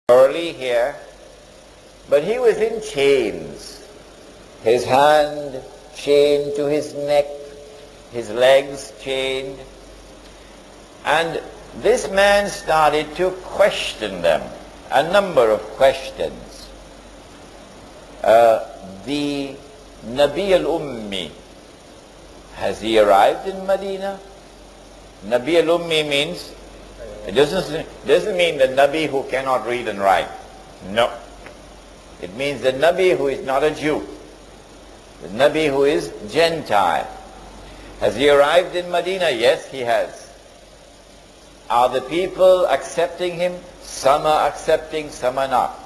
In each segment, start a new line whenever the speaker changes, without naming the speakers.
early here, but he was in chains. His hand chained to his neck, his legs chained. And this man started to question them, a number of questions. The Nabi al-Ummi, has he arrived in Medina? Nabi al-Ummi means, it doesn't mean the Nabi who cannot read and write. No. It means the Nabi who is not a Jew. The Nabi who is Gentile. Has he arrived in Medina? Yes, he has. Are the people accepting him? Some are accepting, some are not.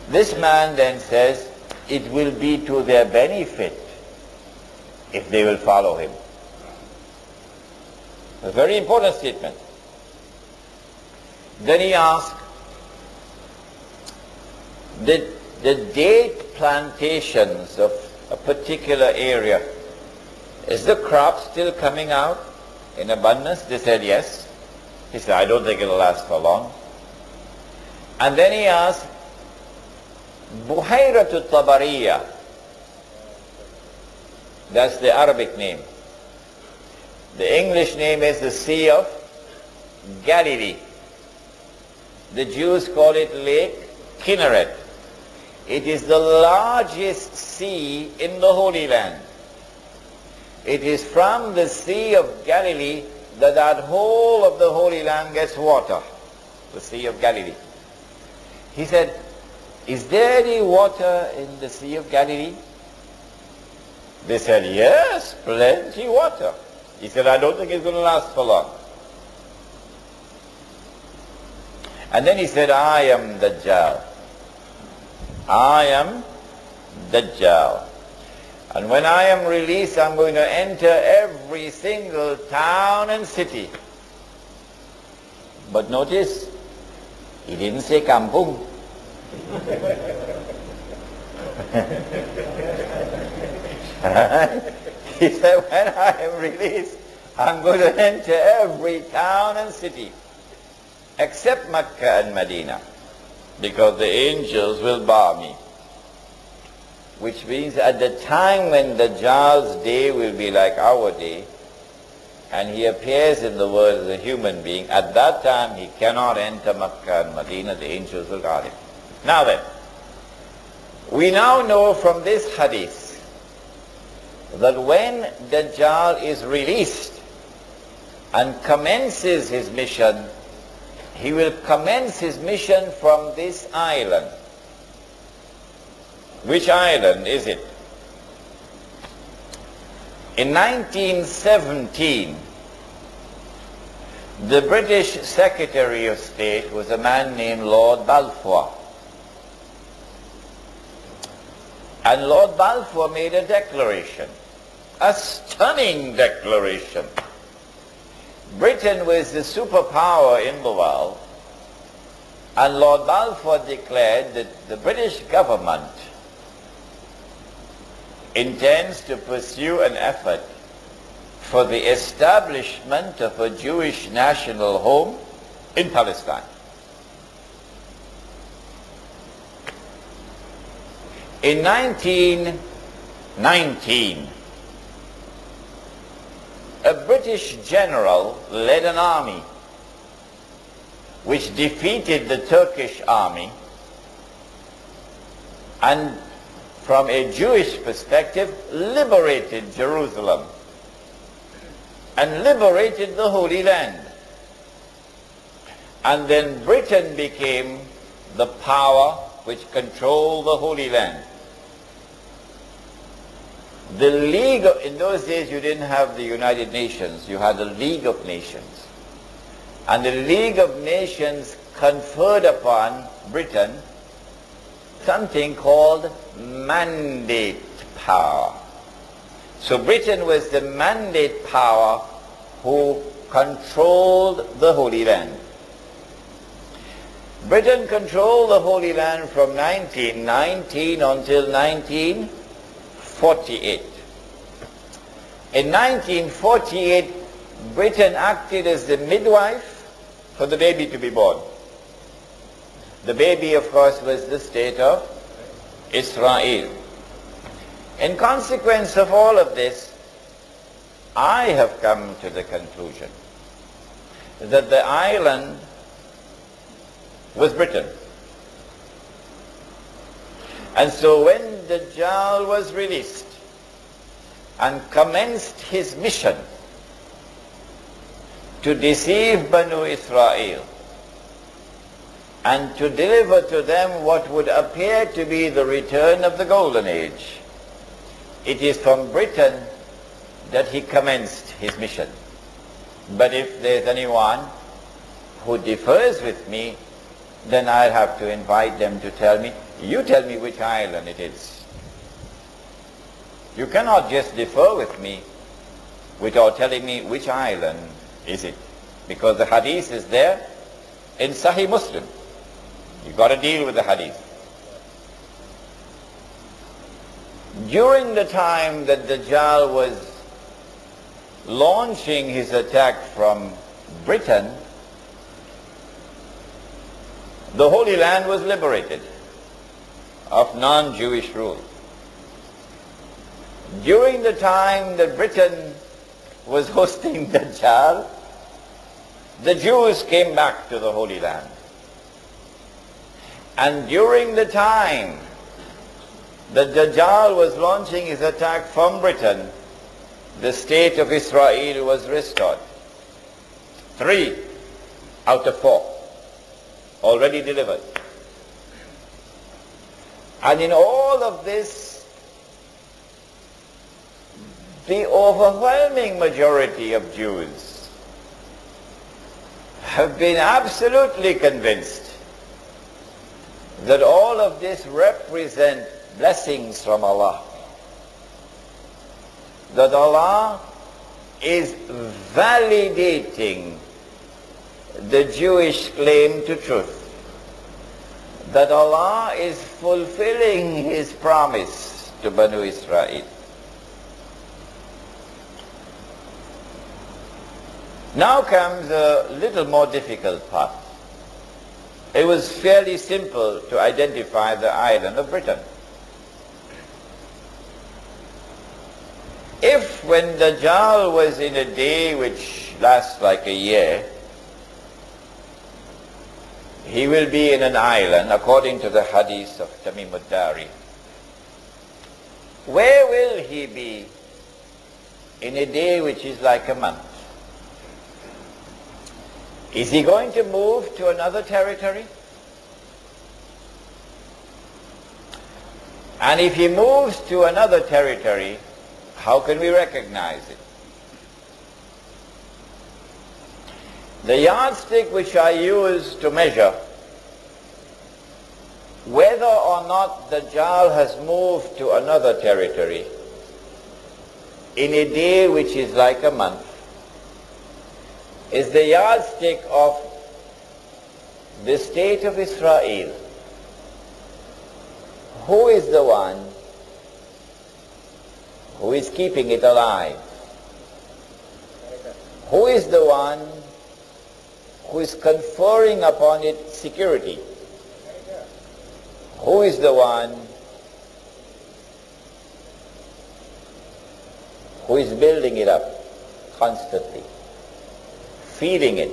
This man then says, it will be to their benefit if they will follow him. A very important statement. Then he asked, the date plantations of a particular area, is the crop still coming out in abundance? They said yes. He said, I don't think it'll last for long. And then he asked, Buhayratu Tabariya, that's the Arabic name. The English name is the Sea of Galilee. The Jews call it Lake Kinneret. It is the largest sea in the Holy Land. It is from the Sea of Galilee that whole of the Holy Land gets water, the Sea of Galilee. He said, is there any water in the Sea of Galilee? They said, yes, plenty water. He said, I don't think it's going to last for long. And then he said, I am Dajjal. I am Dajjal. And when I am released, I'm going to enter every single town and city. But notice, he didn't say kampung. He said, when I am released, I'm going to enter every town and city, except Mecca and Medina, because the angels will bar me. Which means at the time when Dajjal's day will be like our day, and he appears in the world as a human being, at that time he cannot enter Mecca and Medina, the angels will guard him. Now then, we now know from this hadith that when Dajjal is released and commences his mission, he will commence his mission from this island. Which island is it? In 1917, the British Secretary of State was a man named Lord Balfour. And Lord Balfour made a declaration, a stunning declaration. Britain was the superpower in the world, and Lord Balfour declared that the British government intends to pursue an effort for the establishment of a Jewish national home in Palestine. In 1919, a British general led an army which defeated the Turkish army, and from a Jewish perspective liberated Jerusalem and liberated the Holy Land. And then Britain became the power which controlled the Holy Land. The League of, in those days you didn't have the United Nations, you had the League of Nations. And the League of Nations conferred upon Britain something called mandate power. So Britain was the mandate power who controlled the Holy Land. Britain controlled the Holy Land from 1919 until 1948. In 1948, Britain acted as the midwife for the baby to be born. The baby, of course, was the state of Israel. In consequence of all of this, I have come to the conclusion that the island was Britain. And so when Dajjal was released and commenced his mission to deceive Banu Israel and to deliver to them what would appear to be the return of the Golden Age, it is from Britain that he commenced his mission. But if there's anyone who differs with me, then I'll have to invite them to tell me, you tell me which island it is. You cannot just differ with me without telling me which island is it. Because the hadith is there in Sahih Muslim. You've got to deal with the hadith. During the time that Dajjal was launching his attack from Britain, the Holy Land was liberated of non-Jewish rule. During the time that Britain was hosting Dajjal, the Jews came back to the Holy Land. And during the time that Dajjal was launching his attack from Britain, the state of Israel was restored. 3 out of 4 already delivered. And in all of this, the overwhelming majority of Jews have been absolutely convinced that all of this represents blessings from Allah. That Allah is validating the Jewish claim to truth. That Allah is fulfilling His promise to Banu Israel. Now comes a little more difficult part. It was fairly simple to identify the island of Britain. If when Dajjal was in a day which lasts like a year, he will be in an island, according to the hadith of Timur Tengah, where will he be in a day which is like a month? Is he going to move to another territory? And if he moves to another territory, how can we recognize it? The yardstick which I use to measure whether or not Dajjal has moved to another territory in a day which is like a month is the yardstick of the state of Israel. Who is the one who is keeping it alive? Who is the one who is conferring upon it security? Who is the one who is building it up constantly, feeding it,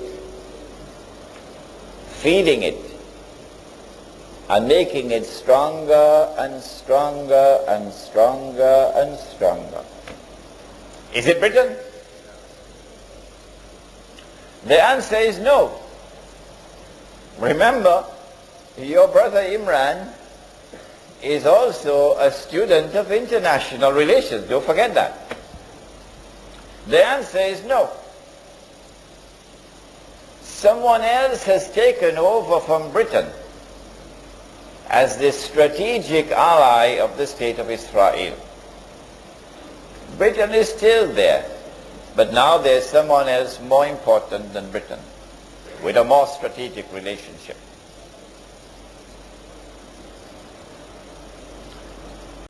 and making it stronger and stronger and stronger and stronger? Is it Britain? The answer is no. Remember, your brother Imran is also a student of international relations. Don't forget that. The answer is no. Someone else has taken over from Britain as the strategic ally of the state of Israel. Britain is still there, but now there's someone else more important than Britain, with a more strategic relationship.